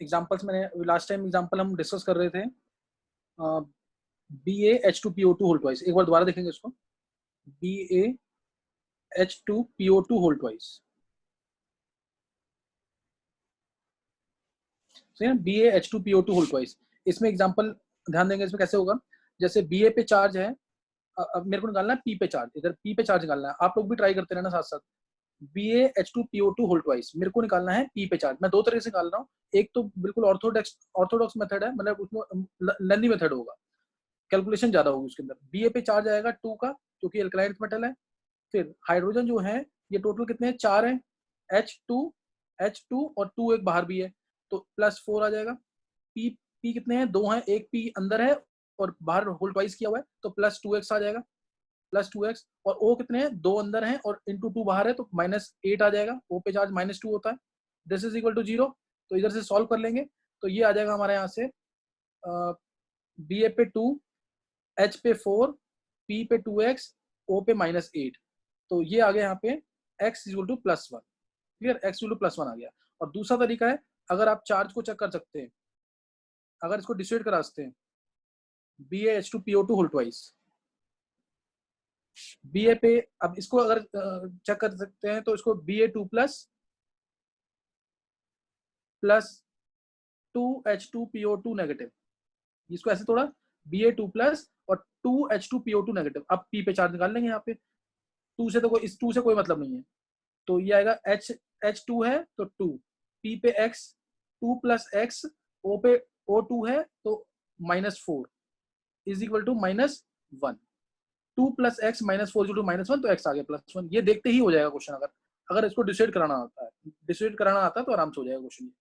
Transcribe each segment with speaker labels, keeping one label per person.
Speaker 1: Examples मैंने last time example हम discuss कर रहे थे BaH2PO2 होल ट्वाइस। एक बार दोबारा देखेंगे इसको, BaH2PO2 होल ट्वाइस, सही है, BaH2PO2 होल ट्वाइस। इसमें एग्जांपल ध्यान देंगे, इसमें कैसे होगा, जैसे Ba पे चार्ज है, अब मेरे को निकालना है P पे चार्ज, इधर P पे चार्ज निकालना है, आप लोग भी ट्राई करते रहना साथ साथ। BaH2PO2 होल ट्वाइस, मेरे को निकालना है P पे चार्ज। मैं दो तरीके से निकाल रहा हूँ, एक तो बिल्कुल ऑर्थोडॉक्स मेथड है, मतलब उसमें लेंदी मेथड होगा, कैलकुलेशन ज्यादा होगी उसके अंदर। Ba पे चार्ज आएगा 2 का, क्योंकि एल्कलाइन मेटल है। फिर हाइड्रोजन जो है ये टोटल कितने हैं, 4 है, H2 और 2 एक बाहर भी है, तो +4 आ जाएगा। P कितने हैं, 2 हैं, एक P अंदर है और बाहर होल ट्वाइस किया हुआ है, तो +2x आ जाएगा, +2x। और O कितने हैं, 2 अंदर हैं और इंटू 2 बाहर है, तो -8 आ जाएगा। O पे चार्ज -2 होता है, दिस इज इक्वल टू 0। तो इधर से सॉल्व कर लेंगे, तो ये आ जाएगा हमारे यहाँ से Ba पे 2, H पे 4, P पे 2x, O पे -8। तो ये आ गया यहाँ पे x equal to +1। Clear, x equal to +1 आ गया। और दूसरा तरीका है, अगर आप चार्ज को चेक कर सकते हैं, अगर इसको डिस्ट्रीब्यूट करा सकते हैं, BaH2PO2 होल ट्वाइस, Ba पे, अब इसको अगर चेक कर सकते हैं, तो इसको Ba2 प्लस 2H2PO2 नेगेटिव, इसको ऐसे थोड़ा Ba2 प्लस और 2H2PO2 नेगेटिव। अब P पे चार्ज निकाल लेंगे, यहाँ पे 2 से तो कोई, इस 2 से कोई मतलब नहीं है, तो ये आएगा H2 है तो 2, P पे x, 2 प्लस x, O पे O2 है तो -4 is equal to -1। 2 plus X -4 is to -1, तो x आ गया +1। ये देखते ही हो जाएगा क्वेश्चन, अगर अगर इसको डिसाइड कराना आता है, तो आराम से हो जाएगा क्वेश्चन।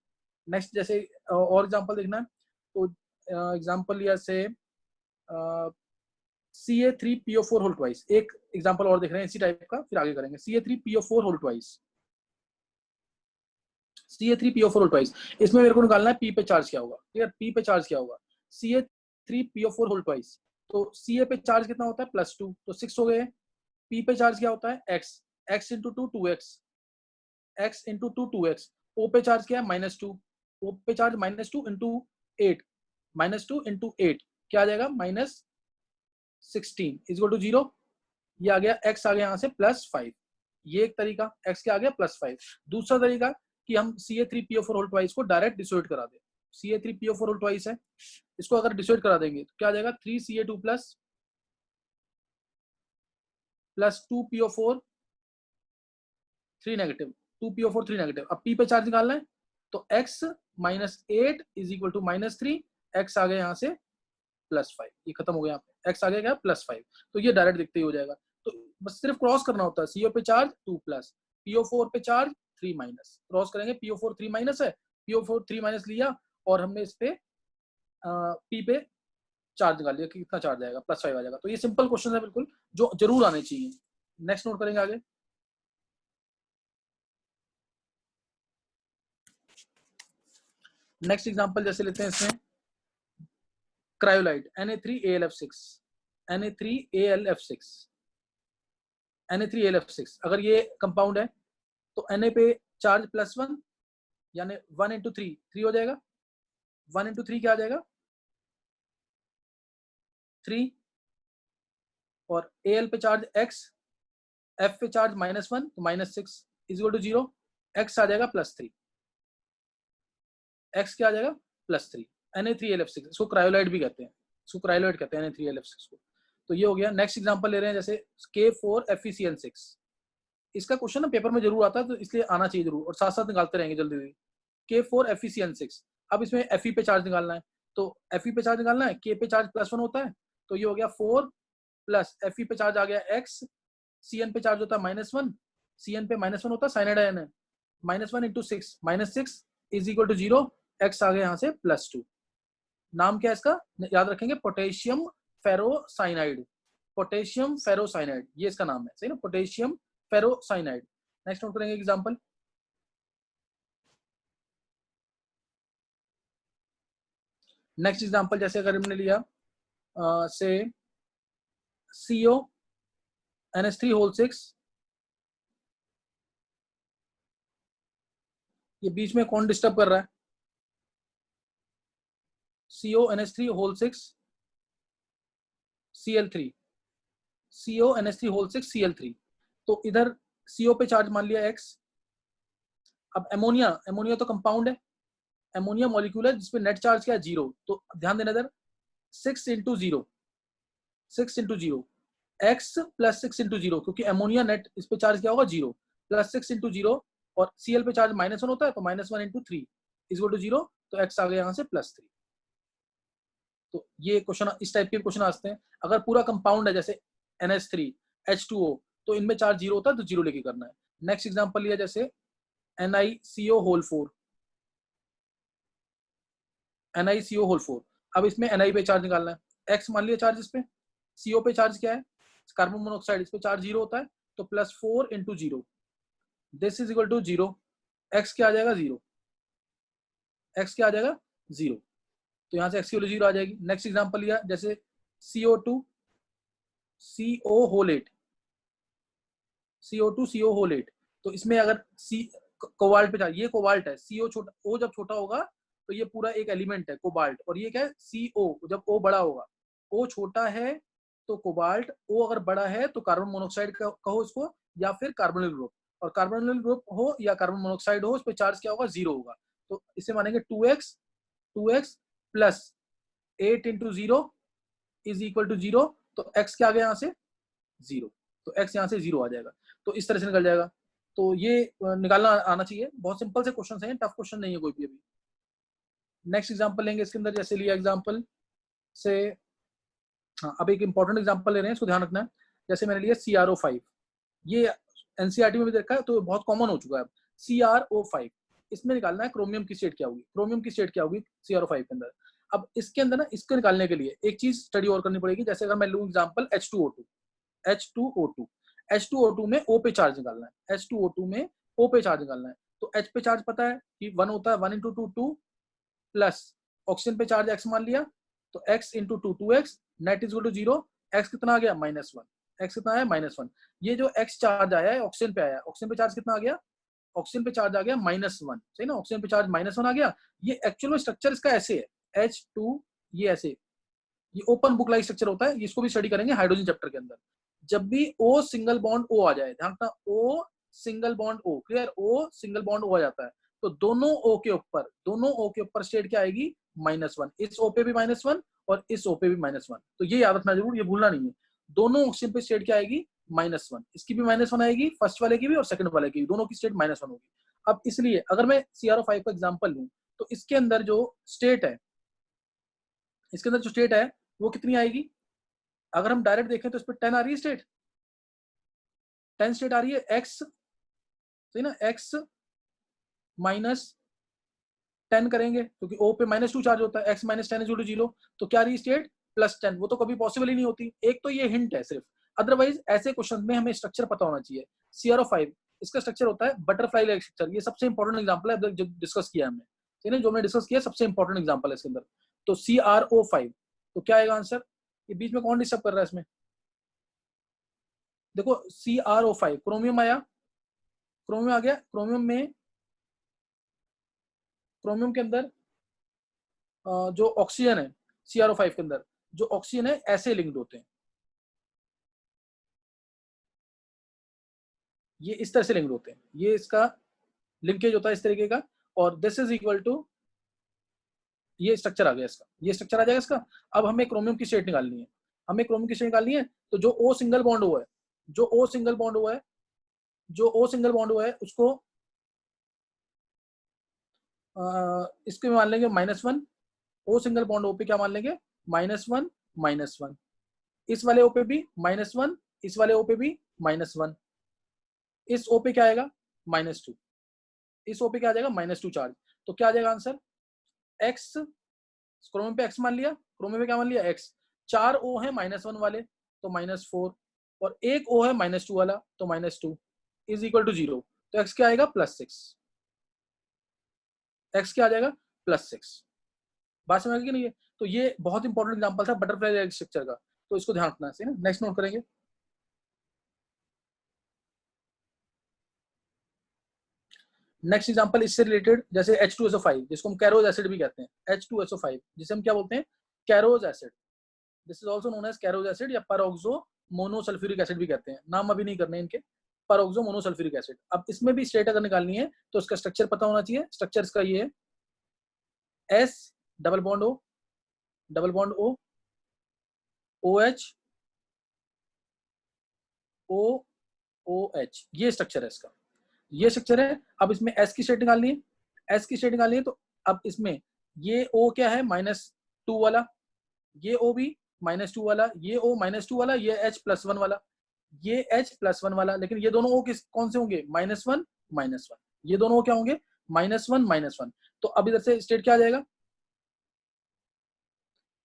Speaker 1: नेक्स्ट जैसे और एग्जांपल देखना है, तो एग्जांपल लिया से Ca3PO4 होल ट्वाइस। एक एग्जांपल और देख रहे हैं इसी टाइप का, फिर आगे करेंगे। Ca3PO4 whole twice, Ca3PO4 whole twice, इसमें मेरे को निकालना है P पे चार्ज क्या होगा। ठीक है, P पे चार्ज क्या होगा, Ca3PO4 होल ट्वाइस, तो Ca पे चार्ज कितना होता है, +2, तो 6 हो गए। P पे चार्ज क्या होता है, x into 2 2x, x into 2 2x। O पे चार्ज क्या है, -2, O पे चार्ज -2 इंटू 8, -2 इंटू 8 क्या आ जाएगा, -16 इज इक्वल टू 0। ये आ गया, x आ गया यहाँ से +5। ये एक तरीका, x क्या आ गया, +5। दूसरा तरीका कि हम Ca3PO4 होल ट्वाइस को डायरेक्ट डिसोइड करा दें। Ca3PO4 होल ट्वाइस है, इसको अगर डिसोइड करा देंगे तो क्या आ जाएगा, 3Ca2 plus 2PO4 3 negative, 2PO4 3 negative. अब P पे चार्ज निकालना है, तो x -8 is equal to -3, x आ गया यहाँ से +5। ये खत्म हो गया, यहाँ पे x आ गया क्या, +5। तो ये डायरेक्ट दिखते ही हो जाएगा, तो बस सिर्फ क्रॉस करना होता है। CO पे चार्ज 2 प्लस, PO4 पे चार्ज 3 माइनस, क्रॉस करेंगे, PO4 3 माइनस है, PO4 3 माइनस लिया और हमने इस पे P पे चार्ज निकाल लिया कि कितना चार्ज आएगा, +5 आ जाएगा। तो ये सिंपल क्वेश्चन है बिल्कुल, जो जरूर आने चाहिए। नेक्स्ट नोट करेंगे आगे। नेक्स्ट एग्जांपल जैसे लेते हैं इसमें, क्रायोलाइट Na3AlF6, Na3AlF6, Na3AlF6, अगर ये कंपाउंड है तो Na पे चार्ज +1, यानी 1 इंटू 3 हो जाएगा, 1 इंटू 3 क्या आ जाएगा, 3। और Al पे चार्ज x, F पे चार्ज -1 तो -6 इज इक्वल टू 0, x आ जाएगा +3, x क्या आ जाएगा, +3। Na3AlF6, इसको क्रायोलाइट भी कहते हैं, इसको क्रायोलाइट कहते हैं Na3AlF6 को। तो ये हो गया। नेक्स्ट एग्जांपल ले रहे हैं, जैसे K4FeCN6। इसका क्वेश्चन ना पेपर में जरूर आता है, तो इसलिए आना चाहिए जरूर, और साथ साथ निकालते रहेंगे जल्दी जल्दी। K4FeCN6, अब इसमें Fe पे चार्ज निकालना है, तो Fe पे चार्ज निकालना है, K पे चार्ज +1 होता है, तो ये हो गया 4 प्लस Fe पे चार्ज आ गया x, Cn पे चार्ज होता है -1, Cn पे -1 होता है, साइनाइड आयन है, -1 into 6, -6 is equal to 0, x आ गया यहाँ से +2। नाम क्या है इसका, याद रखेंगे, पोटेशियम फेरोसाइनाइड, पोटेशियम फेरोसाइनाइड, ये इसका नाम है, सही ना, पोटेशियम फेरोसाइनाइड। नेक्स्ट नोट करेंगे एग्जांपल। नेक्स्ट एग्जांपल जैसे अगर हमने लिया से CONH3 होल 6, ये बीच में कौन डिस्टर्ब कर रहा है, CONH3 whole 6 Cl3, CONH3 whole 6 Cl3। तो इधर CO पे चार्ज मान लिया x। अब एमोनिया, एमोनिया तो कंपाउंड है, एमोनिया मॉलिक्यूल है जिसपे नेट चार्ज क्या है 0। तो ध्यान देना इधर 6 into 0, 6 into 0 x plus 6 into 0, क्योंकि एमोनिया नेट इस पे चार्ज क्या होगा 0, प्लस 6 इंटू 0, और Cl पे चार्ज -1 होता है तो -1 इंटू 3 इज इक्वल टू 0। तो x आ गया यहाँ से +3। तो ये क्वेश्चन, इस टाइप के क्वेश्चन आते हैं। अगर पूरा कंपाउंड है जैसे NH3 H2O, तो इनमें चार्ज 0 होता है तो 0 लेके करना है। नेक्स्ट एग्जांपल लिया जैसे NiCO होल 4, NiCO होल 4। अब इसमें Ni पे चार्ज निकालना है। x मान लिया चार्ज इस पे, CO पे चार्ज क्या है कार्बन मोनोऑक्साइड, इस पे चार्ज 0 होता है तो +4 into 0, this is equal to 0। x क्या आ जाएगा 0, x क्या आ जाएगा 0। तो यहाँ से x की वैल्यू 0 आ जाएगी। नेक्स्ट एग्जांपल लिया जैसे CO2 CO whole 8, CO2 CO whole 8। तो इसमें अगर C कोबाल्ट पे चार्ज, ये कोबाल्ट है, CO छोटा, O जब छोटा होगा तो ये पूरा एक एलिमेंट है कोबाल्ट, और ये क्या है CO जब O बड़ा होगा, O छोटा है तो कोबाल्ट, O अगर बड़ा है तो कार्बन मोनोऑक्साइड कहो इसको, या फिर कार्बोनिल ग्रुप, और कार्बोनिल ग्रुप हो या कार्बन मोनोऑक्साइड हो, उस पर चार्ज क्या होगा 0 होगा। तो इसे मानेंगे 2x plus 8 into 0 is equal to 0। तो x क्या आ गया यहाँ से 0, तो x यहाँ से 0 आ जाएगा। तो इस तरह से निकल जाएगा। तो ये निकालना आना चाहिए। बहुत सिंपल से क्वेश्चन हैं, टफ क्वेश्चन नहीं है कोई भी अभी। नेक्स्ट एग्जांपल लेंगे इसके अंदर, जैसे लिया एग्जांपल से, हाँ अब एक इंपॉर्टेंट एग्जांपल ले रहे हैं, इसको ध्यान रखना है। जैसे मैंने लिया CrO5, ये एनसीईआरटी में भी देखा है तो बहुत कॉमन हो चुका है अब। CrO5, इसमें निकालना है क्रोमियम की स्टेट क्या होगी, क्रोमियम की स्टेट क्या होगी CrO5 के अंदर। अब इसके अंदर ना, इसको निकालने के लिए एक चीज स्टडी और करनी पड़ेगी। जैसे अगर मैं लूँ एग्जांपल H2O2 H2O2 में O पे चार्ज निकालना है, H2O2 में O पे चार्ज निकालना है। तो H पे चार्ज पता है कि 1 होता है, 1 इंटू 2 2, प्लस ऑक्सीजन पे चार्ज x मान लिया तो x into 2 2x, net is to 0। x कितना आ गया -1, x कितना आया -1। ये जो x चार्ज आया है ऑक्सीजन पे आया है, ऑक्सीजन पे चार्ज कितना आ गया, ऑक्सीजन पे चार्ज आ गया -1, सही ना, ऑक्सीजन पे चार्ज -1 आ गया। ये एक्चुअल में स्ट्रक्चर इसका ऐसे है H2, ये ऐसे, ये ओपन बुक लाइक स्ट्रक्चर होता है, इसको भी स्टडी करेंगे हाइड्रोजन चैप्टर के अंदर। जब भी O सिंगल बॉन्ड O आ जाए, ध्यान रखना, O single bond O, clear, O single bond O आ जाता है तो दोनों O के ऊपर स्टेट क्या आएगी -1। इस O पे भी -1 और इस O पे भी -1। तो ये याद रखना जरूर, ये भूलना नहीं है। दोनों ऑक्सीजन पे स्टेट क्या आएगी -1, इसकी भी -1 आएगी, फर्स्ट वाले की भी और सेकंड वाले की भी, दोनों की स्टेट -1 होगी। अब इसलिए अगर मैं CrO5 का एग्जांपल लूं तो इसके अंदर जो स्टेट है, इसके अंदर जो स्टेट है वो कितनी आएगी। अगर हम डायरेक्ट देखें तो इस पर 10 आ रही है स्टेट, 10 स्टेट आ रही है। x, सही ना, x -10 करेंगे क्योंकि O पे -2 चार्ज होता है, x -10 इज 0। तो क्या रही स्टेट +10, वो तो कभी पॉसिबल ही नहीं होती। एक तो ये हिंट है सिर्फ, अदरवाइज ऐसे क्वेश्चन में हमें स्ट्रक्चर पता होना चाहिए। CrO5 इसका स्ट्रक्चर होता है बटरफ्लाई लाइक स्ट्रक्चर, ये सबसे इंपॉर्टेंट एग्जांपल है जो डिस्कस किया हमने, ठीक है, जो हमने डिस्कस किया सबसे इंपॉर्टेंट एग्जांपल है इसके अंदर। तो CrO5, तो क्या आएगा आंसर, ये बीच में कौन डिस्टर्ब कर रहा है इसमें, देखो CrO5, क्रोमियम आया, क्रोमियम आ गया, क्रोमियम के अंदर जो ऑक्सीजन है CrO5 के अंदर, जो ऑक्सीजन है ऐसे लिंक्ड होते हैं, ये इस तरह से लिंक्ड होते हैं, ये इसका लिंकेज होता है इस तरीके का, और दिस इज इक्वल टू, ये स्ट्रक्चर आ गया इसका, ये स्ट्रक्चर आ जाएगा इसका। अब हमें क्रोमियम की स्टेट निकालनी है, हमें क्रोमियम की स्टेट निकालनी है। तो जो O सिंगल बॉन्ड हुआ है, जो O सिंगल बॉन्ड हुआ है, जो O सिंगल बॉन्ड हुआ है उसको इसके मान लेंगे -1। O सिंगल बॉन्ड O पे क्या मान लेंगे -1 -1, इस वाले O पे भी -1, इस वाले O पे भी -1, इस O पे क्या आएगा -2, इस O पे क्या आ जाएगा -2 चार्ज। तो क्या आ जाएगा आंसर, x, क्रोमियम पे x मान लिया, क्रोमियम पे क्या मान लिया x, 4 O है -1 वाले तो -4, और एक O है -2 वाला तो -2 इज इक्वल टू 0। तो x क्या आएगा +6, x क्या आ जाएगा +6। बात समझ गए नहीं है। तो ये बहुत इंपॉर्टेंट एग्जांपल था बटरफ्लाई स्ट्रक्चर का, तो इसको ध्यान रखना है ना। नेक्स्ट नोट करेंगे, नेक्स्ट एग्जांपल इससे रिलेटेड, जैसे H2SO5 जिसको हम कैरोज एसिड भी कहते हैं, H2SO5 जिसे हम क्या बोलते हैं, Caro's acid. This is also known as Caro's acid या परऑक्सो मोनोसल्फ्यूरिक एसिड भी कहते हैं, नाम अभी नहीं करने इनके, परऑक्सो मोनोसल्फ्यूरिक एसिड। अब इसमें भी स्टेट अगर निकालनी है तो इसका स्ट्रक्चर पता होना चाहिए। स्ट्रक्चर इसका ये है, S double bond O double bond O OH OOH, ये स्ट्रक्चर है इसका, ये स्ट्रक्चर है। अब इसमें S की स्टेट निकालनी है, S की स्टेट निकालनी है तो अब इसमें ये O क्या है, -2 वाला, ये O भी -2 वाला, ये O -2 वाला, ये H +1 वाला, ये H +1 वाला, लेकिन ये दोनों O किस कौन से होंगे, -1 -1, ये दोनों O क्या होंगे, -1 -1। तो अब इधर से स्टेट क्या आ जाएगा,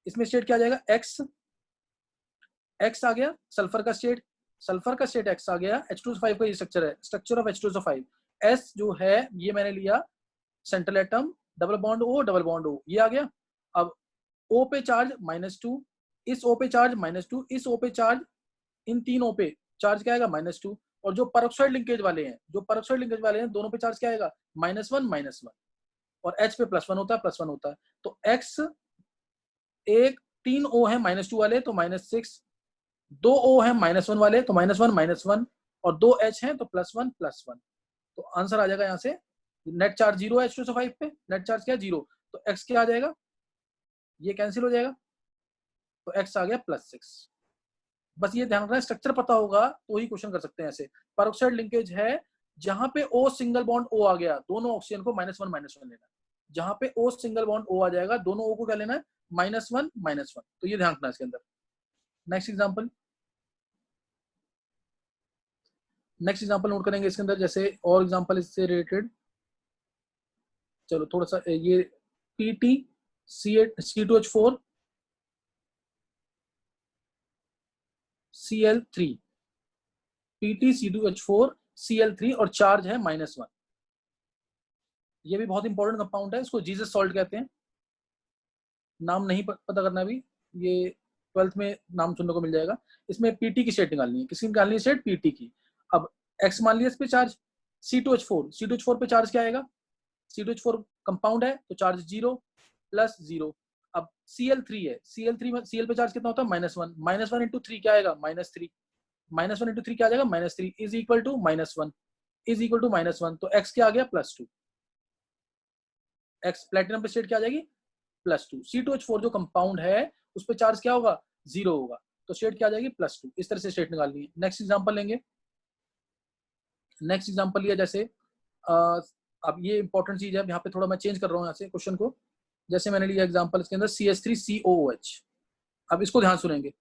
Speaker 1: इसमें स्टेट क्या आ जाएगा, X आ गया, सल्फर का स्टेट, सल्फर का स्टेट X आ गया। H2SO5 का ये स्ट्रक्चर है, स्ट्रक्चर ऑफ H2SO5। S जो है ये मैंने लिया central atom, double bond O double bond O, ये आ गया। अब O पे चार्ज -2, इस O पे चार्ज -2, इस O पे चार्ज, इन तीन O पे चार्ज क्या आएगा, -2। और जो परऑक्साइड लिंकेज वाले हैं, जो परऑक्साइड लिंकेज वाले हैं दोनों पे चार्ज क्या आएगा, -1 -1, और H पे +1 होता है, +1 होता है। तो X एक 3 O है -2 वाले तो -6, 2 O है -1 वाले तो -1 -1, और 2 H हैं तो +1 +1। तो आंसर आ जाएगा यहाँ से, नेट चार्ज 0 है H2SO5 पे, नेट चार्ज क्या है 0, तो X क्या आ जाएगा, ये कैंसिल हो जाएगा, तो X आ गया +6। बस ये ध्यान रखना, स्ट्रक्चर पता होगा तो ही क्वेश्चन कर सकते हैं ऐसे। परऑक्साइड लिंकेज है जहां पे O सिंगल बॉन्ड O आ गया, दोनों ऑक्सीजन को -1 -1 लेना है। जहां पे O सिंगल बॉन्ड O आ जाएगा, दोनों O को क्या लेना है, -1 -1। तो ये ध्यान रखना इसके अंदर। Next example, next example note करेंगे इसके अंदर, जैसे और एग्जांपल इससे रिलेटेड। चलो थोड़ा सा ये PT C2H4 Cl3, PT C2H4 Cl3 और चार्ज है -1। ये भी बहुत इंपॉर्टेंट कंपाउंड है, इसको जीसस सॉल्ट कहते हैं। नाम नहीं पता करना अभी, ये 12th में नाम सुनने को मिल जाएगा। इसमें पीटी की स्टेट निकालनी है, किसकी निकालनी है स्टेट, पीटी की। अब एक्स मान लिया इस पे चार्ज, C2H4 पे चार्ज क्या आएगा, C2H4 कंपाउंड है तो चार्ज 0 +0। अब Cl3 है, Cl पे चार्ज कितना होता है, -1, -1 × 3 क्या आएगा, -3, -1 × 3 क्या आ जाएगा, -3 is equal to -1, is equal to -1। तो x क्या आ गया, +2। x प्लेटिनम पे स्टेट क्या आ जाएगी, +2। C2H4 जो कंपाउंड है उस पर चार्ज क्या होगा, 0 होगा, तो स्टेट क्या आ जाएगी, +2। इस तरह से स्टेट निकालनी है। नेक्स्ट एग्जांपल लेंगे, नेक्स्ट एग्जांपल लिया जैसे अब ये इंपॉर्टेंट चीज है, यहाँ पे थोड़ा मैं चेंज कर रहा हूँ यहाँ से क्वेश्चन को। जैसे मैंने लिया एग्जांपल इसके अंदर CH3COOH। अब इसको ध्यान सुनेंगे,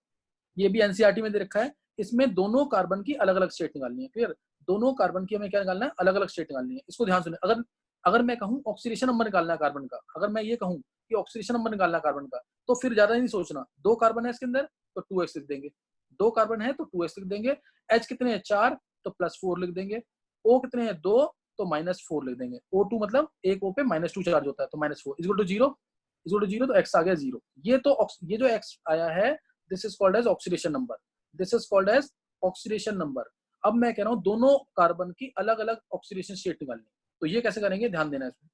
Speaker 1: ये भी एनसीईआरटी में दे रखा है। इसमें दोनों कार्बन की अलग अलग स्टेट निकालनी है, क्लियर, दोनों कार्बन की हमें क्या निकालना है, अलग अलग स्टेट निकालनी है। इसको ध्यान सुने, अगर अगर मैं कहूँ ऑक्सीडेशन नंबर निकालना है कार्बन का, अगर मैं ये कहूँ कि ऑक्सीडेशन नंबर निकालना है कार्बन का, तो फिर ज्यादा नहीं सोचना, 2 कार्बन है इसके अंदर तो 2x लिख देंगे, 2 कार्बन है तो 2x लिख देंगे, H कितने हैं 4 तो +4 लिख देंगे, O कितने हैं 2 तो -4 लिख देंगे। O2 मतलब एक O पे -2 चार्ज होता है तो -4 इक्वल टू 0, इक्वल टू 0, तो x आ गया 0। ये तो ये जो x आया है this is called as oxidation number, this is called as oxidation number. अब मैं कह रहा हूं दोनों कार्बन की अलग अलग ऑक्सीडेशन स्टेट निकालनी, तो ये कैसे करेंगे, ध्यान देना इसमें,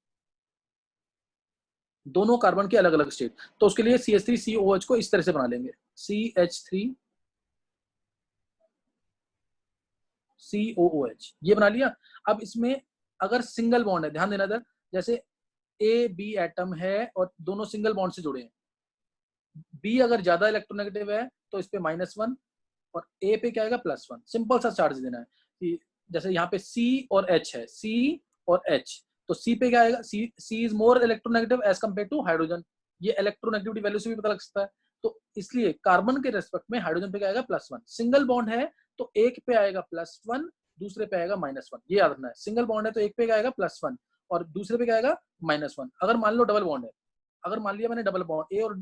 Speaker 1: दोनों कार्बन की अलग अलग स्टेट। तो उसके लिए CH3COH को इस तरह से बना लेंगे, CH3COOH, ये बना लिया। अब इसमें अगर सिंगल बॉन्ड है, ध्यान देना इधर, जैसे AB एटम है और दोनों सिंगल बॉन्ड से जुड़े हैं, B अगर ज्यादा इलेक्ट्रोनेगेटिव है तो इस पे -1 और A पे क्या आएगा, +1। सिंपल सा चार्ज देना है कि जैसे यहाँ पे C और H है, C और H, तो C पे क्या आएगा, C is more electronegative as compare to hydrogen. ये इलेक्ट्रोनेगेटिविटी वैल्यू से भी पता लग सकता है। तो इसलिए कार्बन के रेस्पेक्ट में हाइड्रोजन पे क्या आएगा, +1। सिंगल बॉन्ड है तो एक पे आएगा +1, दूसरे पे आएगा -1, ये याद रखना है। सिंगल बॉन्ड है तो एक पे आएगा +1 और दूसरे पे क्या आएगा, -1। अगर मान लो डबल बॉन्ड है, अगर मान लिया मैंने डबल बॉन्ड, A और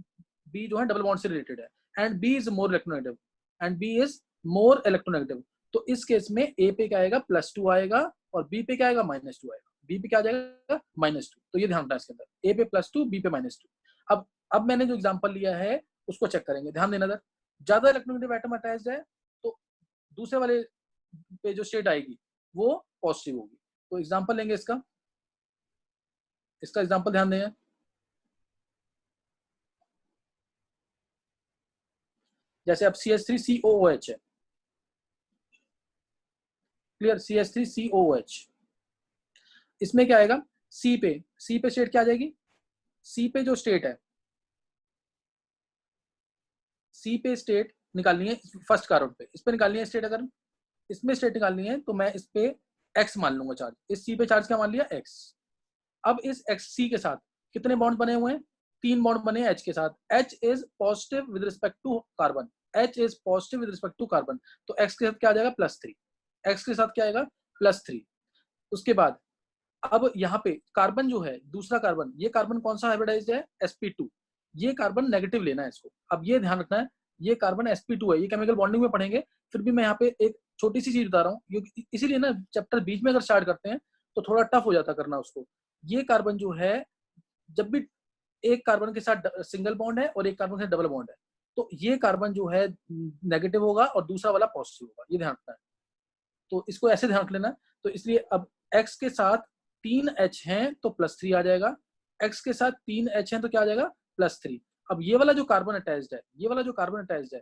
Speaker 1: B जो है डबल बॉन्ड से रिलेटेड है, and B is more electronegative, and B is more electronegative, तो इस केस में A पे क्या आएगा, +2 आएगा और B पे क्या आएगा, -2 आएगा। B पे क्या आ जाएगा, -2। तो ये ध्यान रखना इसके अंदर, A पे +2, B पे -2। अब मैंने जो एग्जांपल लिया है उसको चेक करेंगे, ध्यान देना इधर, ज्यादा इलेक्ट्रोनेगेटिव एटम अटैच्ड है तो दूसरे वाले पे जो स्टेट आएगी वो पॉजिटिव होगी। तो एग्जांपल लेंगे इसका, इसका एग्जांपल ध्यान दें, जैसे अब CH3COOH है, क्लियर, CH3COOH, इसमें क्या आएगा, सी पे स्टेट क्या आ जाएगी, सी पे जो स्टेट है, सी पे स्टेट निकालनी है फर्स्ट कार्बन पे, इस पे निकालनी है स्टेट, अगर इसमें स्टेट निकालनी है तो मैं इस पे एक्स मान लूंगा चार्ज, इस सी पे चार्ज क्या मान लिया, एक्स। अब इस एक्स सी के साथ कितने बॉन्ड बने हुए हैं, 3 बॉन्ड बने हैं एच के साथ, H is positive with respect to carbon, H is positive with respect to carbon, तो एक्स के साथ क्या आ जाएगा, +3, एक्स के साथ क्या आएगा, +3। उसके बाद अब यहाँ पे कार्बन जो है, दूसरा कार्बन, ये कार्बन कौन सा हाइब्रिडाइज्ड है, sp2, ये कार्बन नेगेटिव लेना है इसको। अब ये ध्यान रखना है, ये कार्बन sp2 है, ये केमिकल बॉन्डिंग में पढ़ेंगे, फिर भी मैं यहाँ पे एक छोटी सी चीज बता रहा हूँ, इसीलिए ना चैप्टर बीच में अगर स्टार्ट करते हैं तो थोड़ा टफ हो जाता करना उसको। ये कार्बन जो है, जब भी एक कार्बन के साथ सिंगल बॉन्ड है और एक कार्बन के साथ डबल बॉन्ड है, तो ये कार्बन जो है नेगेटिव होगा और दूसरा वाला पॉजिटिव होगा, ये ध्यान रखना है। तो इसको ऐसे ध्यान रख लेना। तो इसलिए अब x के साथ 3H हैं तो +3 आ जाएगा, x के साथ 3H हैं तो क्या आ जाएगा, +3। अब ये वाला जो कार्बन अटैच्ड है, ये वाला जो कार्बन अटैच्ड है,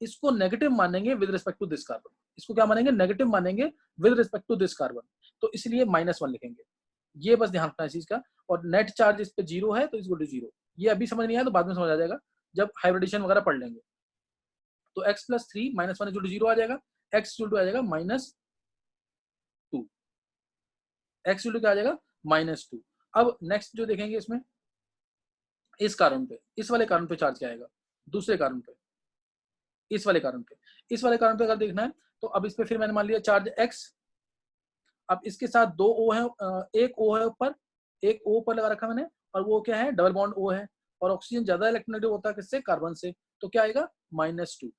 Speaker 1: इसको नेगेटिव मानेंगे with respect to this carbon, इसको क्या मानेंगे, नेगेटिव मानेंगे with respect to this carbon, तो इसलिए -1 लिखेंगे। ये बस ध्यान रखना है इस चीज का। और नेट चार्ज इस पे 0 है तो इसको 0, ये अभी समझ नहीं आया तो बाद में समझ आ जाएगा जब हाइब्रिडेशन वगैरह पढ़ लेंगे। तो x + 3 -1 0 आ जाएगा, x आ जाएगा -2, x क्या आ जाएगा, -2। अब नेक्स्ट जो देखेंगे इसमें, इस कार्बन पे, इस वाले कार्बन पे चार्ज क्या आएगा, दूसरे कार्बन पे, इस वाले कार्बन पे, इस वाले कार्बन पे अगर देखना है तो अब इस पे फिर मैंने मान लिया चार्ज x। अब इसके साथ 2 O है, एक O है ऊपर, एक O ऊपर लगा रखा मैंने, और वो क्या है, डबल बॉन्ड O है, और ऑक्सीजन ज्यादा इलेक्ट्रोनेगेटिव होता है किससे, कार्बन से, तो क्या आएगा, -2।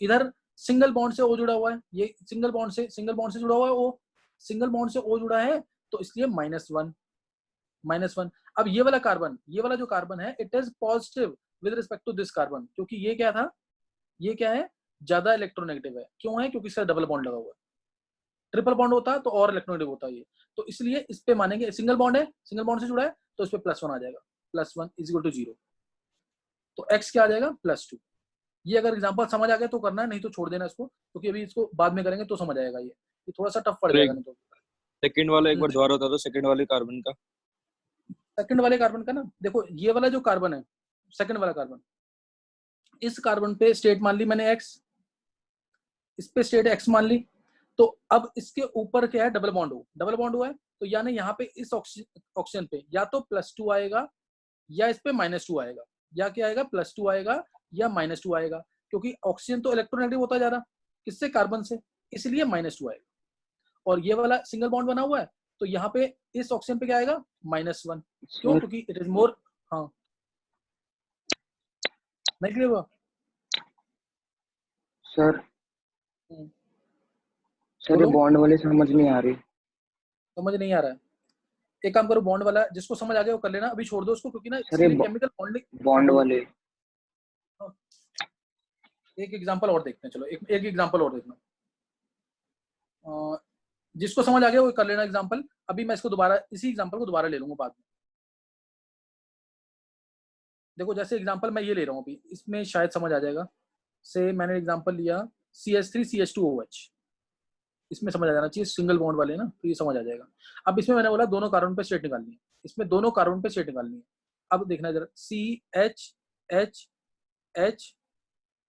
Speaker 1: इधर सिंगल बॉन्ड से O जुड़ा हुआ है, ये सिंगल बॉन्ड से जुड़ा हुआ है O, सिंगल बॉन्ड से O जुड़ा है तो इसलिए -1। अब ये वाला कार्बन, ये वाला जो कार्बन है, it is positive with respect to this carbon, क्योंकि ये क्या था, ये क्या है, ज्यादा इलेक्ट्रोनेगेटिव है, क्यों है, क्योंकि इसका डबल बॉन्ड लगा हुआ है। ट्रिपल बॉन्ड होता है तो और इलेक्ट्रोनेगेटिव होता है ये, तो इसलिए इस पे मानेंगे, सिंगल बॉन्ड है, सिंगल बॉन्ड से जुड़ा है तो इस पे +1 आ जाएगा, +1 = 0, तो x क्या आ जाएगा, +2। ये अगर एग्जांपल समझ आ गया तो करना है, नहीं तो छोड़ देना इसको, क्योंकि अभी इसको बाद में करेंगे तो समझ आएगा, ये थोड़ा सा टफ पड़ जाएगा नहीं तो।
Speaker 2: सेकंड वाला एक बार दोबारा बता दो, सेकंड वाले कार्बन का।
Speaker 1: सेकंड वाले कार्बन का ना, देखो ये वाला जो कार्बन है, सेकंड वाला कार्बन, इस कार्बन पे स्टेट मान ली मैंने x, इस पे स्टेट x मान ली, तो अब इसके ऊपर क्या है, डबल बॉन्ड हुआ है, तो यानी यहाँ पे इस ऑक्सीजन पे या तो +2 आएगा या इस पे -2 आएगा, या क्या आएगा, +2 आएगा या -2 आएगा, क्योंकि ऑक्सीजन तो इलेक्ट्रोनेगेटिव होता जा रहा किससे, कार्बन से, इसलिए -2 आएगा। और ये वाला सिंगल बॉन्ड बना हुआ है तो यहाँ पे इस ऑक्सीजन पे क्या आएगा, -1, क्यों, क्योंकि इट इज मोर, हाँ नहीं क्लियर हुआ
Speaker 3: सर? सर ये बॉन्ड वाले समझ नहीं आ रही,
Speaker 1: समझ नहीं आ रहा है, एक काम करो, बॉन्ड वाला जिसको समझ आ गया वो कर लेना, अभी छोड़ दो उसको, क्योंकि ना
Speaker 3: सर ये
Speaker 1: केमिकल बॉन्डिंग,
Speaker 3: बॉन्ड वाले
Speaker 1: एक एग्जांपल और देखते हैं, चलो एक एग्जांपल और देखना, जिसको समझ आ गया वो कर लेना एग्जांपल, अभी मैं इसको दोबारा, इसी एग्जांपल को दोबारा ले लूंगा बाद में। देखो जैसे एग्जांपल मैं ये ले रहा हूँ अभी, इसमें शायद समझ आ जाएगा, से मैंने एग्जांपल लिया CH3CH2OH, इसमें समझ आ जाना चाहिए, सिंगल बॉन्ड वाले ना, तो ये समझ आ जाएगा। अब इसमें मैंने बोला दोनों कार्बन पे स्टेट निकालनी है, इसमें दोनों कार्बन पे स्टेट निकालनी है। अब देखना जरा, CH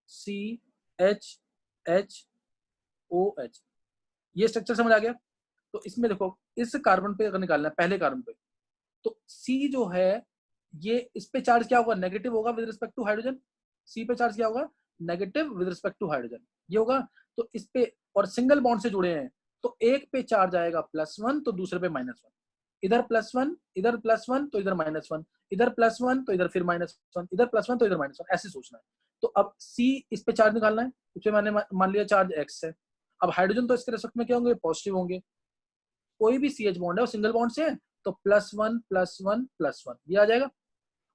Speaker 1: CHHOH, ये स्ट्रक्चर समझ आ गया। तो इसमें देखो, इस कार्बन पे अगर निकालना है, पहले कार्बन पे, तो C जो है, ये इस पे चार्ज क्या होगा, नेगेटिव होगा with respect to hydrogen, C पे चार्ज क्या होगा, negative with respect to hydrogen, ये होगा। तो इस पे, और सिंगल बॉन्ड से जुड़े हैं, तो एक पे चार्ज आएगा +1 तो दूसरे पे -1, इधर +1 इधर +1 तो इधर -1, इधर +1 तो इधर फिर -1, इधर +1 तो इधर -1, ऐसे सोचना है। तो अब C इस पे चार्ज निकालना है, इसमें मैंने मान लिया चार्ज x है। अब हाइड्रोजन तो इसके रेस्पेक्ट में क्या होंगे, पॉजिटिव होंगे, कोई भी CH बॉन्ड है वो सिंगल बॉन्ड से है तो +1 +1 +1 ये आ जाएगा।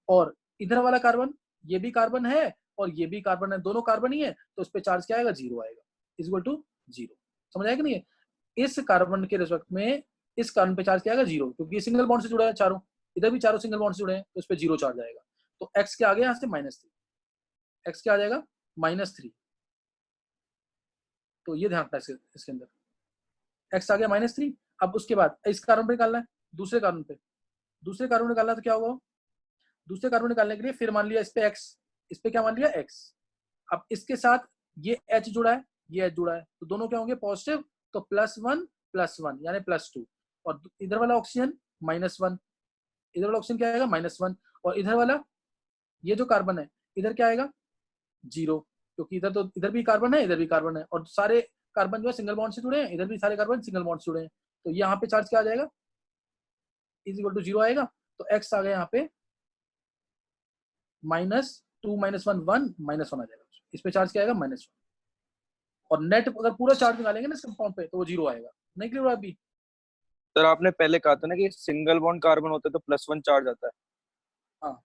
Speaker 1: और इधर वाला कार्बन, ये भी कार्बन है और ये भी कार्बन है, दोनों कार्बन ही है, तो इस पे चार्ज क्या आएगा, 0 आएगा, = 0। समझ आएगा, नहीं है, इस कार्बन के रेस्पेक्ट में इस कार्बन पे चार्ज क्या आएगा, 0, क्योंकि ये सिंगल बॉन्ड से जुड़ा है चारों, इधर भी चारों सिंगल बॉन्ड से जुड़े हैं तो इस पे 0 चार्ज आएगा। तो x क्या आ गया यहाँ से -3, x क्या आ जाएगा -3। तो ये ध्यान रखना है इसके अंदर x आ गया -3। अब उसके बाद इस कार्बन पे निकालना है, दूसरे कार्बन पे निकालना है, तो क्या होगा, दूसरे कार्बन निकालने के लिए फिर मान लिया इस पे x, इस पे क्या मान लिया x। अब इसके साथ ये H जुड़ा है, ये H जुड़ा है, तो दोनों क्या होंगे पॉजिटिव, तो +1 यानी +2। और इधर वाला ऑक्सीजन -1, इधर वाला ऑक्सीजन क्या आएगा -1, और इधर वाला ये जो कार्बन है इधर क्या आएगा 0, क्योंकि इधर तो इधर भी कार्बन है, इधर भी कार्बन है, और सारे कार्बन जो है सिंगल बॉन्ड से जुड़े हैं, इधर भी सारे कार्बन सिंगल बॉन्ड से जुड़े हैं। तो यहाँ पे चार्ज क्या आ जाएगा, = 0 आएगा। तो x आ गया यहाँ पे -2 -1 1 -1 आ जाएगा, इस पे चार्ज क्या आएगा -1। और नेट अगर पूरा चार्ज निकालेंगे ना इस कंपाउंड पे तो वो 0 आएगा। नहीं क्लियर हुआ अभी?
Speaker 2: सर आपने पहले कहा था ना कि सिंगल बॉन्ड कार्बन होता है तो +1 चार्ज आता है।
Speaker 1: हाँ,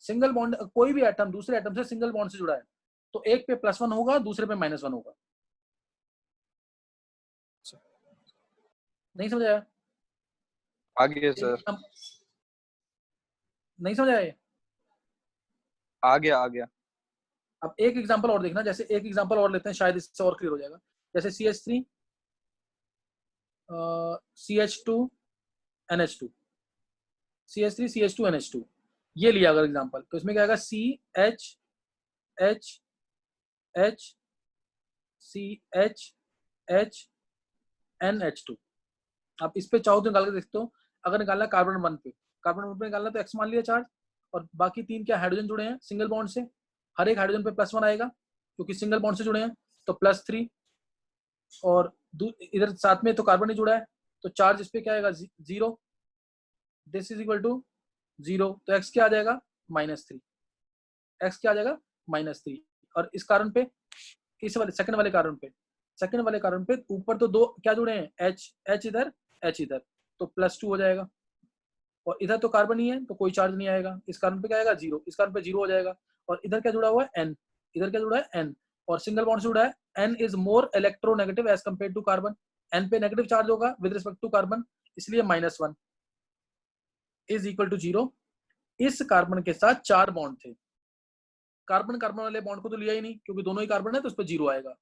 Speaker 1: सिंगल बॉन्ड कोई भी एटम दूसरे एटम से सिंगल बॉन्ड से जुड़ा है तो एक पे +1 होगा, दूसरे पे -1 होगा। नहीं समझ आया?
Speaker 2: आगे सर,
Speaker 1: नहीं समझ आया?
Speaker 2: आ गया।
Speaker 1: अब एक एग्जांपल और देखना, जैसे एक एग्जांपल और लेते हैं, शायद इससे और क्लियर हो जाएगा। जैसे CH3 CH2 NH2, CH3 CH2 NH2 ये लिया अगर एग्जांपल, तो इसमें क्या आएगा CH H H CH H NH2। आप इस पे चाहो तो निकाल के देखते हो। अगर निकालना कार्बन 1 पे निकालना तो x मान लिया चार्ज, और बाकी 3 क्या हाइड्रोजन जुड़े हैं सिंगल बॉन्ड से, हर एक हाइड्रोजन पे +1 आएगा क्योंकि सिंगल बॉन्ड से जुड़े हैं, तो +3। और इधर साथ में तो कार्बन ही जुड़ा है तो चार्ज इस पे क्या आएगा 0, दिस इज इक्वल टू 0। तो x क्या आ जाएगा -3, x क्या आ जाएगा -3। और इस कारण पे, इस वाले सेकंड वाले कार्बन पे ऊपर तो दो क्या जुड़े हैं H इधर H इधर, तो +2 हो जाएगा। और इधर तो कार्बन ही है तो कोई चार्ज नहीं आएगा, इस कार्बन पे क्या आएगा 0, इस कार्बन पे 0 हो जाएगा। और इधर क्या जुड़ा हुआ है N, इधर क्या जुड़ा है N, और सिंगल बॉन्ड से जुड़ा है। N is more electronegative as compare to carbon, N पे नेगेटिव चार्ज होगा विद रिस्पेक्ट टू कार्बन, इसलिए -1 इज इक्वल टू 0। इस कार्बन के साथ 4 बॉन्ड थे, कार्बन वाले बॉन्ड को तो लिया ही नहीं क्योंकि दोनों ही कार्बन है तो उस पर 0 आएगा।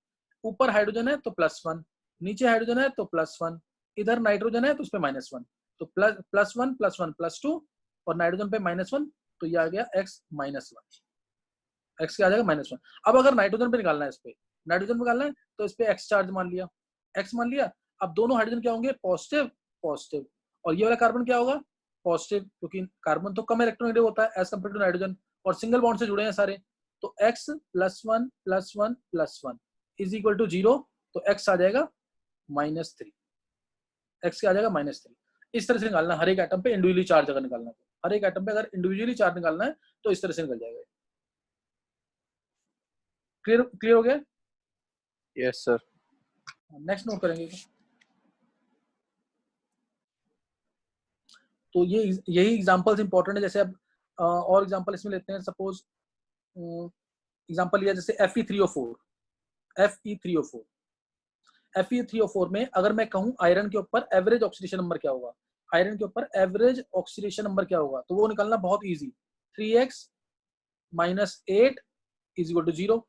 Speaker 1: ऊपर हाइड्रोजन है तो +1, नीचे हाइड्रोजन है तो +1, इधर नाइट्रोजन है तो उस पर -1, तो +1 +1 +2, और नाइट्रोजन पे -1, तो ये आ गया x -1, x क्या आ जाएगा -1। अब अगर नाइट्रोजन पे निकालना है, इस पे नाइट्रोजन पे निकालना है तो इस पे x चार्ज मान लिया, x मान लिया। अब दोनों हाइड्रोजन क्या होंगे पॉजिटिव, और ये वाला कार्बन क्या होगा पॉजिटिव, क्योंकि कार्बन तो कम इलेक्ट्रोनेगेटिव होता है एज कम्पेयर टू नाइट्रोजन, और सिंगल बॉन्ड से जुड़े हैं सारे। तो x +1 +1 +1 इज इक्वल टू 0, तो x आ जाएगा -3, x क्या आ जाएगा -3। इस तरह से निकालना हर एक एटम पे इंडिविजुअली चार्ज अगर निकालना है, हर एक एटम पे अगर इंडिविजुअली चार्ज निकालना है तो इस तरह से निकल जाएगा। क्लियर हो गया?
Speaker 2: Yes sir.
Speaker 1: नेक्स्ट नोट करेंगे। तो ये यही एग्जांपल्स इंपॉर्टेंट है। जैसे अब और एग्जांपल इसमें लेते हैं। सपोज एग्जांपल लिया जैसे Fe3O4, Fe3O4 में अगर मैं कहूं आयरन के ऊपर एवरेज ऑक्सीडेशन नंबर क्या होगा, आयरन के ऊपर एवरेज ऑक्सीडेशन नंबर क्या होगा, तो वो निकालना बहुत easy. 3x -8 is equal to 0।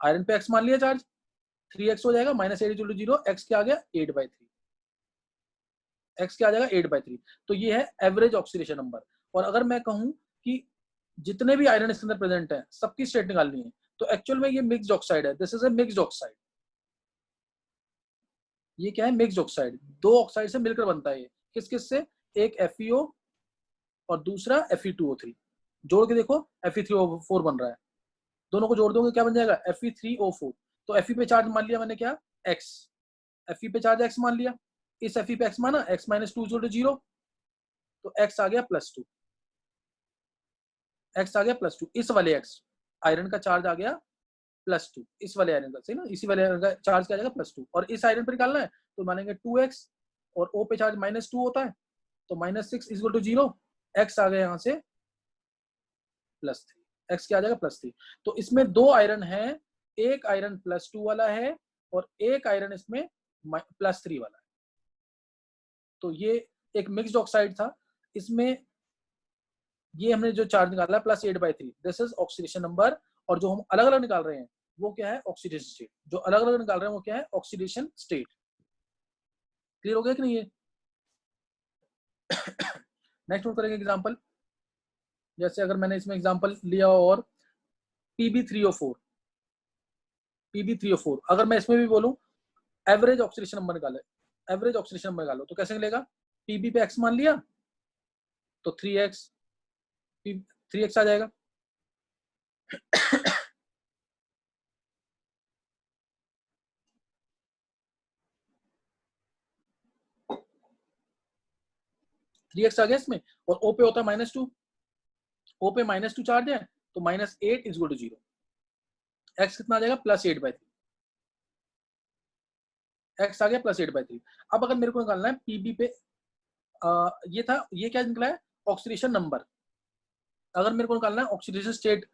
Speaker 1: Iron पे x मान लिया चार्ज, 3x हो जाएगा, -8 इज इक्वल टू 0, x क्या आ गया 8/3, x क्या आ जाएगा 8/3। तो ये है एवरेज ऑक्सीडेशन नंबर। और अगर मैं कहूं कि जितने भी आयरन इसके अंदर प्रेजेंट है सबकी स्टेट निकालनी है, तो एक्चुअल में ये मिक्स्ड ऑक्साइड है, this is a mixed oxide. ये क्या है मिक्स्ड ऑक्साइड, दो ऑक्साइड से मिलकर बनता है। ये किस किस से, एक FeO और दूसरा Fe2O3, जोड़ के देखो Fe3O4 बन रहा है, दोनों को जोड़ दोगे क्या बन जाएगा Fe3O4। तो Fe पे चार्ज मान लिया मैंने क्या x, Fe पे चार्ज x मान लिया, इस Fe पे x माना, x -2 = 0, तो x आ गया +2, x आ गया +2। इस वाले x आयरन का चार्ज आ गया +2, इस वाले आयरन का, सही ना, इसी वाले आयरन का चार्ज क्या आ जाएगा +2। और इस आयरन पर निकालना है तो मानेंगे 2x, और O पे चार्ज -2 होता है तो -6 इज इक्वल टू 0, x आ गया यहाँ से +3, x क्या आ जाएगा +3। तो इसमें दो आयरन है, एक आयरन +2 वाला है और एक आयरन इसमें +3 वाला है। तो ये एक मिक्स्ड ऑक्साइड था, इसमें ये हमने जो चार्ज निकाला +8/3, दिस इज ऑक्सीडेशन नंबर। और जो हम अलग अलग निकाल रहे हैं वो क्या है, ऑक्सीडेशन स्टेट। जो अलग अलग निकाल रहे हैं वो क्या है, ऑक्सीडेशन स्टेट। क्लियर हो गया कि नहीं ये? नेक्स्ट नोट करेंगे एग्जांपल। जैसे अगर मैंने इसमें एग्जांपल लिया और Pb3O4, Pb3O4, अगर मैं इसमें भी बोलूं एवरेज ऑक्सीडेशन नंबर निकाले, एवरेज ऑक्सीडेशन नंबर निकालो, तो कैसे मिलेगा? Pb पे x मान लिया तो 3x, 3x आ जाएगा। -3x आ गया इसमें, और O पे होता है -2, O पे -2 चार्ज है तो -8 इज इक्वल टू 0। x कितना आ जाएगा, +8/3, x आ गया +8/3। अब अगर मेरे को निकालना है Pb पे, ये था, ये क्या निकला है, ऑक्सीडेशन नंबर। अगर मेरे को निकालना है ऑक्सीडेशन स्टेट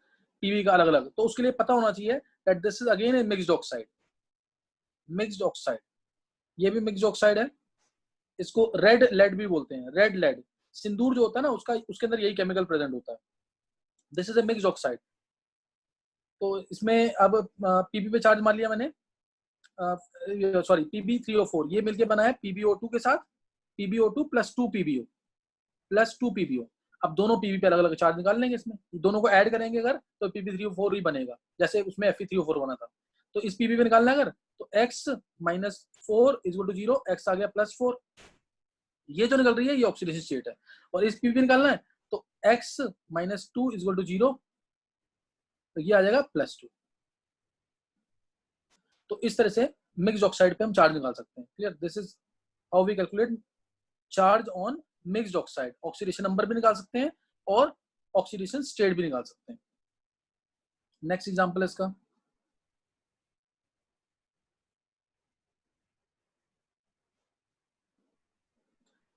Speaker 1: Pb का अलग अलग, तो उसके लिए पता होना चाहिए that this is again A mixed oxide. Mixed oxide, ये भी मिक्स्ड ऑक्साइड है, इसको रेड लेड भी बोलते हैं। रेड लेड, सिंदूर जो होता है ना, उसका उसके अंदर यही केमिकल प्रेजेंट होता है। This is a mixed oxide. तो इसमें अब Pb पे चार्ज मान लिया मैंने, सॉरी Pb3O4, ये मिलके बना है PbO2 के साथ, PbO2 +2 PbO। अब दोनों Pb पे अलग अलग चार्ज निकाल लेंगे, इसमें दोनों को ऐड करेंगे अगर तो Pb3O4 ही बनेगा, जैसे उसमें Fe3O4 बना था। तो इस Pb पे निकालना है अगर, तो x -4 is equal to 0, x आ गया +4। ये जो निकल रही है ये ऑक्सीडेशन स्टेट है। और इस Pb पे निकालना है तो x -2 इज इक्वल टू 0, तो ये आ जाएगा +2। तो इस तरह से मिक्स्ड ऑक्साइड पे हम चार्ज निकाल सकते हैं। Clear? This is how we calculate charge on mixed oxide. Oxidation number भी निकाल सकते हैं और ऑक्सीडेशन स्टेट भी निकाल सकते हैं। नेक्स्ट एग्जांपल है इसका,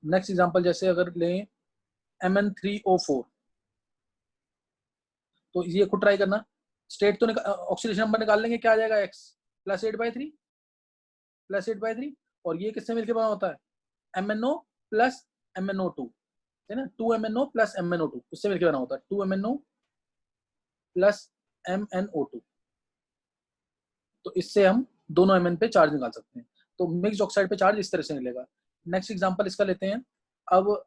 Speaker 1: नेक्स्ट एग्जांपल जैसे अगर लें Mn3O4, तो ये खुद ट्राई करना। स्टेट तो ऑक्सीडेशन नंबर निकाल लेंगे, क्या आ जाएगा, x +8/3, और ये किससे मिलकर बना होता है, MnO प्लस MnO2, है ना, 2MnO प्लस MnO2, उससे मिलकर बना होता है 2MnO प्लस MnO2। तो इससे हम दोनों Mn पे चार्ज निकाल सकते हैं। तो मिक्स्ड ऑक्साइड पे चार्ज इस तरह से मिलेगा। नेक्स्ट एग्जांपल इसका लेते हैं। अब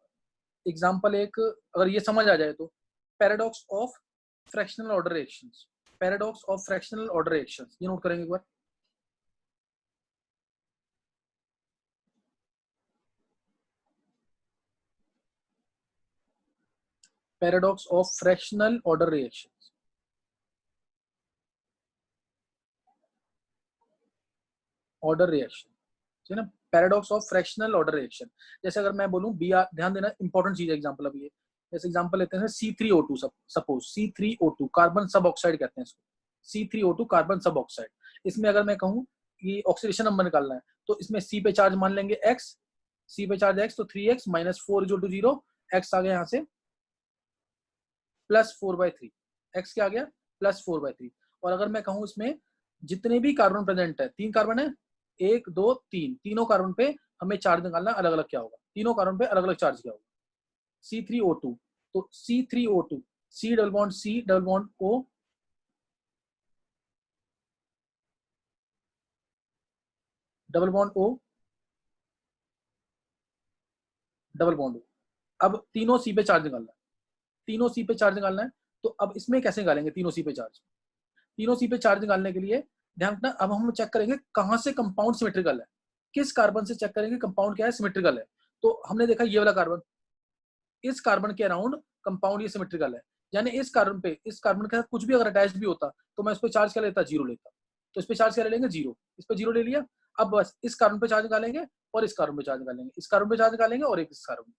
Speaker 1: एग्जांपल एक, अगर ये समझ आ जाए तो, paradox of fractional order reactions. Paradox of fractional order reactions, ये नोट करेंगे एक बार। Paradox of fractional order reactions, order reaction, ठीक है ना, paradox of fractional order reaction. जैसे अगर मैं बोलूं Br, ध्यान देना, इंपॉर्टेंट चीज है एग्जांपल। अब ये जैसे एग्जांपल लेते हैं C3O2, सपोज C3O2 कार्बन सब ऑक्साइड कहते हैं इसको, C3O2 कार्बन सब ऑक्साइड। इसमें अगर मैं कहूं कि ऑक्सीडेशन नंबर निकालना है, तो इसमें C पे चार्ज मान लेंगे x, C पे चार्ज x, तो 3x -4 इक्वल टू 0, x आ गया यहाँ से +4/3, x क्या आ गया, +4/3। और अगर मैं कहूं इसमें जितने भी कार्बन प्रेजेंट है, 3 कार्बन है, 1 2 3, तीनों कार्बन पे हमें चार्ज निकालना अलग अलग क्या होगा, तीनों कार्बन पे अलग अलग चार्ज क्या होगा। C3O2, तो C3O2, C double bond C double bond O, double bond O, double bond O। अब तीनों C पे चार्ज निकालना है, तीनों C पे चार्ज निकालना है। तो अब इसमें कैसे निकालेंगे तीनों C पे चार्ज? तीनों C पे चार्ज निकालने के लिए ध्यान रखना, अब हम चेक करेंगे कहां से कंपाउंड सिमेट्रिकल है, किस कार्बन से चेक करेंगे कंपाउंड क्या है, सिमेट्रिकल है। तो हमने देखा ये वाला कार्बन, इस कार्बन के अराउंड कंपाउंड ये सिमेट्रिकल है, यानी इस कार्बन पे, इस कार्बन के साथ कुछ भी अगर अटैच भी होता तो मैं इस पे चार्ज क्या लेता, 0 लेता। तो इस पे चार्ज क्या ले लेंगे, 0, इस पे 0 ले लिया। अब बस इस कार्बन पे चार्ज निकालेंगे और इस कार्बन पे चार्ज निकालेंगे, इस कार्बन पे चार्ज निकालेंगे और एक इस कार्बन पे।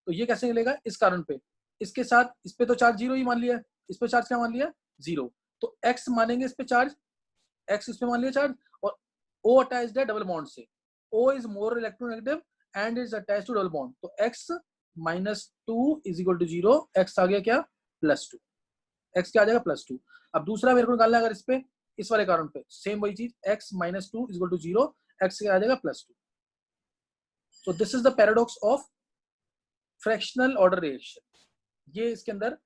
Speaker 1: तो ये कैसे मिलेगा, इस कार्बन पे, इसके साथ इस पे तो चार्ज 0 ही मान लिया, इस पे चार्ज क्या मान लिया, 0। तो x मानेंगे इस पे चार्ज, x इस पे मान लिया चार्ज, और O अटैच्ड है डबल बॉन्ड से, O is more electronegative and is attached to double bond, तो x -2 is equal to 0, x आ गया क्या, +2, x क्या आ जाएगा, +2। अब दूसरा मेरे को निकालना है अगर इस पे, इस वाले कार्बन पे सेम वही चीज, x -2 is equal to 0, x क्या आ जाएगा, +2। So this is the paradox of fractional order reaction, ये इसके अंदर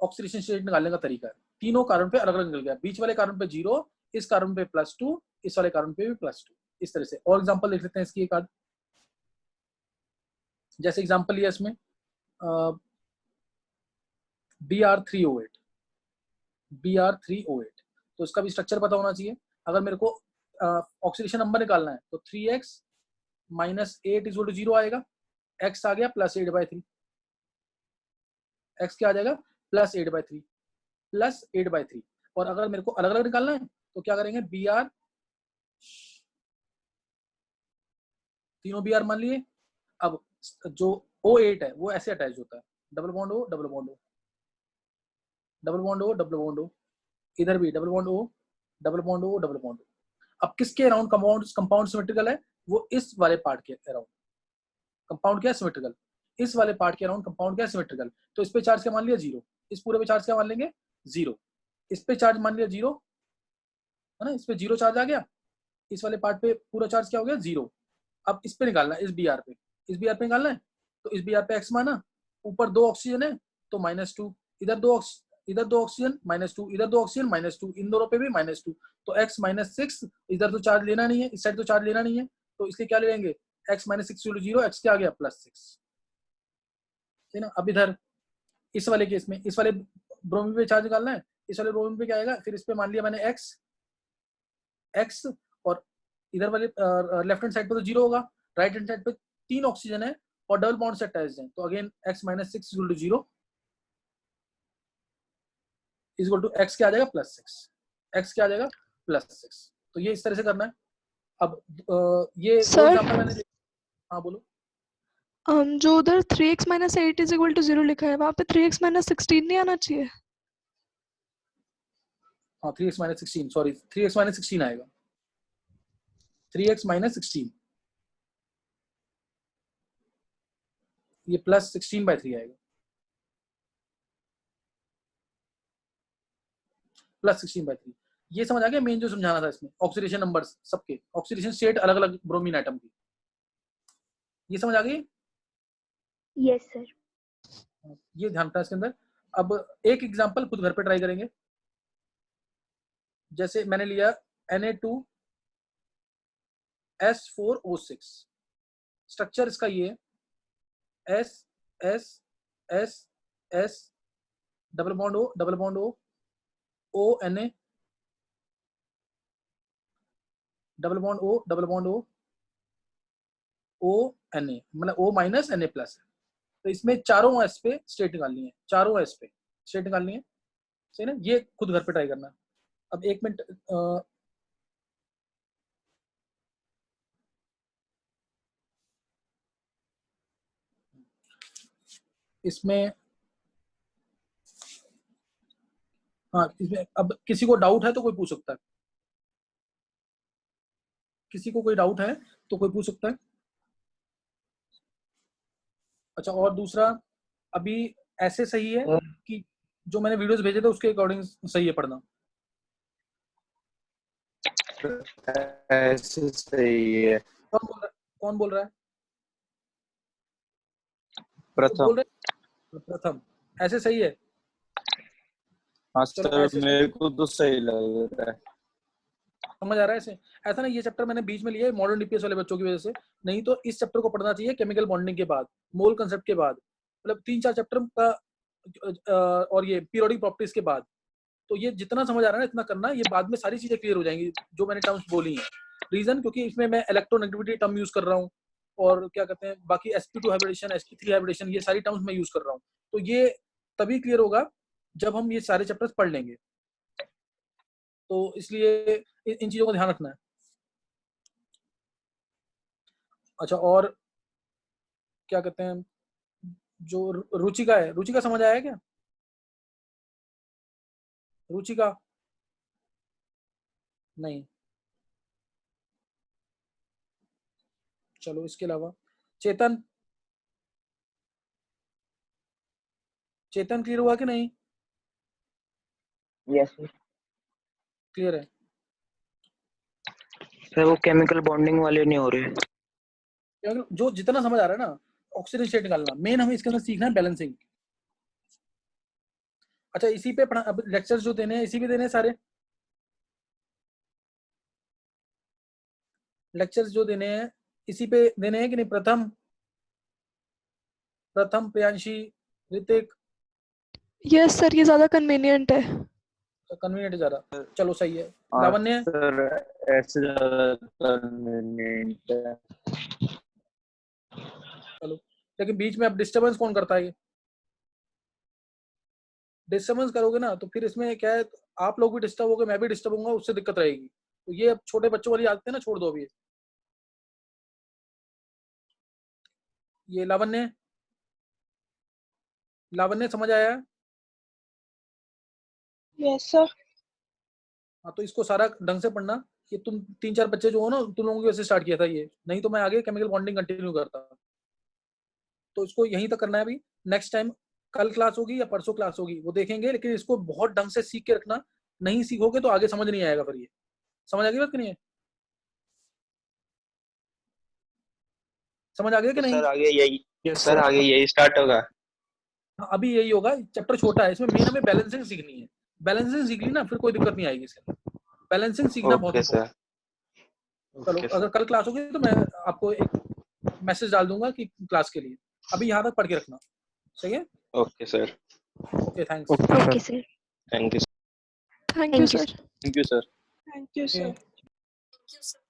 Speaker 1: ऑक्सीडेशन स्टेट निकालने का तरीका है। तीनों कार्बन पे अलग अलग निकल गया, बीच वाले कार्बन पे 0, इस कार्बन पे +2, इस वाले कार्बन पे भी +2, इस तरह से। और एग्जांपल देख लेते हैं इसकी एक आध। जैसे एग्जांपल लिया इसमें Br3O8, Br3O8, तो इसका भी स्ट्रक्चर पता होना चाहिए। अगर मेरे को ऑक्सीडेशन नंबर निकालना है तो 3x - 8 = 0 आएगा, x आ गया +8/3, x क्या आ जाएगा +8/3, +8/3। और अगर मेरे को अलग अलग निकालना है तो क्या करेंगे, Br, तीनों Br मान लिए। अब जो O8 है वो ऐसे अटैच होता है, double bond O, double bond O, double bond O, double bond O, इधर भी double bond O, double bond O, double bond O। अब किसके अराउंड कंपाउंड सिमेट्रिकल है, वो इस वाले पार्ट के अराउंड। कंपाउंड क्या है, सिमेट्रिकल। इस वाले पार्ट के अराउंड कंपाउंड क्या है, सिमेट्रिकल। तो इस पे चार्ज क्या मान लिया, 0। इस पूरे पे चार्ज क्या मान लेंगे, 0। इस पे चार्ज मान लिया 0 है ना, इस पे 0 चार्ज आ गया। इस वाले पार्ट पे पूरा चार्ज क्या हो गया, 0। अब इस पे निकालना है, इस Br पे, इस Br पे निकालना है। तो इस Br पे x माना, ऊपर 2 ऑक्सीजन है तो -2, इधर 2 ऑक्सीजन -2, इधर 2 ऑक्सीजन -2, इन दोनों पे भी -2, तो x -6। इधर तो चार्ज लेना नहीं है, इस साइड तो चार्ज लेना नहीं है, तो इसलिए क्या ले लेंगे, x - 6 = 0, x क्या आ गया +6, ठीक है ना। अब इधर इस वाले केस में, इस वाले ब्रोमीन पे चार्ज निकालना है, इस वाले ब्रोमीन पे क्या आएगा, फिर इस पे मान लिया मैंने x, और इधर वाले लेफ्ट हैंड साइड पे तो 0 होगा, राइट हैंड साइड पे 3 ऑक्सीजन है और डबल बॉन्ड से अटैच्ड है, तो अगेन x - 6 = 0 = x क्या आ जाएगा +6, x क्या आ जाएगा +6। तो ये इस तरह से करना है। अब ये दो एग्जांपल मैंने, हाँ बोलो।
Speaker 4: जो उधर 3x - 8 = 0 लिखा है, वहाँ पे 3x - 16 नहीं आना चाहिए?
Speaker 1: हाँ 3x - 16, सॉरी 3x - 16 आएगा, 3x - 16, ये +16/3 आएगा, +16/3। ये समझ आ गया मेन जो समझाना था इसमें, ऑक्सीडेशन नंबर्स सबके, ऑक्सीडेशन स्टेट अलग अलग ब्रोमीन एटम की, ये समझ आ गई।
Speaker 5: Yes sir.
Speaker 1: ये ध्यान रखना इसके अंदर। अब एक एग्जांपल खुद घर पे ट्राई करेंगे। जैसे मैंने लिया Na2S4O6, स्ट्रक्चर इसका ये है, S S S S, double bond O, double bond O, O Na, double bond O, double bond O, O Na, मतलब O - Na+। तो इसमें चारों एस पे स्टेट निकालनी है, चारों एस पे स्टेट निकालनी है, सही ना। ये खुद घर पे ट्राई करना। अब 1 मिनट, इसमें, हाँ इसमें अब किसी को डाउट है तो कोई पूछ सकता है, किसी को कोई डाउट है तो कोई पूछ सकता है। अच्छा, और दूसरा, अभी ऐसे सही है कि जो मैंने वीडियोस भेजे थे उसके अकॉर्डिंग सही है पढ़ना।
Speaker 2: ऐसे सही है।
Speaker 1: कौन बोल रहा है?
Speaker 2: प्रथम।
Speaker 1: बोल रहे प्रथम, ऐसे सही है।
Speaker 2: हाँ
Speaker 1: चलो
Speaker 2: सर,
Speaker 1: ऐसे
Speaker 2: मेरे को तो सही लग रहा है।
Speaker 1: समझ आ रहा है ऐसे। ऐसा ना, ये चैप्टर मैंने बीच में लिया है मॉडर्न डीपीएस वाले बच्चों की वजह से, नहीं तो इस चैप्टर को पढ़ना चाहिए केमिकल बॉन्डिंग के बाद, मोल कंसेप्ट के बाद, मतलब 3-4 चैप्टर का, और ये पीरियोडिक प्रॉपर्टीज के बाद। तो ये जितना समझ आ रहा है ना इतना करना, ये बाद में सारी चीजें क्लियर हो जाएंगी जो मैंने टर्म्स बोली हैं। रीजन क्योंकि इसमें मैं इलेक्ट्रोनेगेटिविटी टर्म यूज कर रहा हूँ, और क्या कहते हैं बाकी sp2 हाइब्रिडेशन, sp3 हाइब्रिडेशन, ये सारी टर्म्स मैं यूज कर रहा हूँ। तो ये तभी क्लियर होगा जब हम ये सारे चैप्टर्स पढ़ लेंगे। तो इसलिए इन चीजों का ध्यान रखना है। अच्छा, और क्या कहते हैं, जो रुचिका है, रुचिका समझ आया क्या? रुचिका नहीं। चलो इसके अलावा चेतन, चेतन क्लियर हुआ कि नहीं?
Speaker 3: Yes sir.
Speaker 1: क्लियर है।
Speaker 3: सर वो केमिकल बॉन्डिंग वाले नहीं हो रहे।
Speaker 1: जो जितना समझ आ रहा है ना, ऑक्सीजन स्टेट निकालना। मेन हमें इसके अंदर सीखना है बैलेंसिंग। अच्छा इसी पे पढ़ा, अब लेक्चर्स जो देने हैं इसी पे देने हैं सारे लेक्चर्स जो देने हैं इसी पे देने हैं कि नहीं? प्रथम प्रियांशी ऋतिक
Speaker 4: यस सर, ये ज्यादा कन्वीनियंट है।
Speaker 1: कन्वीनियंट ज्यादा, चलो सही है।
Speaker 2: हाँ
Speaker 1: लावण्य
Speaker 2: सर, ऐसे ज्यादा convenient है।
Speaker 1: चलो, लेकिन बीच में अब डिस्टरबेंस कौन करता है? ये डिस्टरबेंस करोगे ना तो फिर इसमें क्या है, आप लोग भी डिस्टर्ब होगे, मैं भी डिस्टर्ब होऊंगा, उससे दिक्कत रहेगी। तो ये अब छोटे बच्चों वाली आदतें ना छोड़ दो अभी। ये लावण्य समझ आया है?
Speaker 6: Yes sir.
Speaker 1: हाँ तो इसको सारा ढंग से पढ़ना। कि तुम 3-4 बच्चे जो हो ना, तुम लोगों की वजह से स्टार्ट किया था ये, नहीं तो मैं आगे केमिकल बॉन्डिंग कंटिन्यू करता। तो इसको यहीं तक करना है अभी। नेक्स्ट टाइम कल क्लास होगी या परसों क्लास होगी वो देखेंगे, लेकिन इसको बहुत ढंग से सीख के रखना। नहीं सीखोगे तो आगे समझ नहीं आएगा फिर। ये समझ आ गई बात कि नहीं है? समझ आ गया कि नहीं?
Speaker 2: सर आगे यही
Speaker 7: यस
Speaker 2: सर आगे यही स्टार्ट होगा।
Speaker 1: हाँ, अभी यही होगा। चैप्टर छोटा है, इसमें मेन हमें बैलेंसिंग सीखनी है। बैलेंसिंग सीख ली ना फिर कोई दिक्कत नहीं आएगी इसके अंदर। बैलेंसिंग सीखना बहुत
Speaker 2: ओके सर।
Speaker 1: important। चलो अगर कल क्लास होगी तो मैं आपको एक मैसेज डाल दूंगा कि क्लास के लिए। अभी यहाँ तक पढ़ के रखना, सही है?
Speaker 2: Okay sir.
Speaker 1: Okay thanks.
Speaker 5: Okay, sir.
Speaker 2: Thank you
Speaker 4: thank you sir.
Speaker 2: Thank you sir.
Speaker 6: Thank you sir.
Speaker 1: Okay.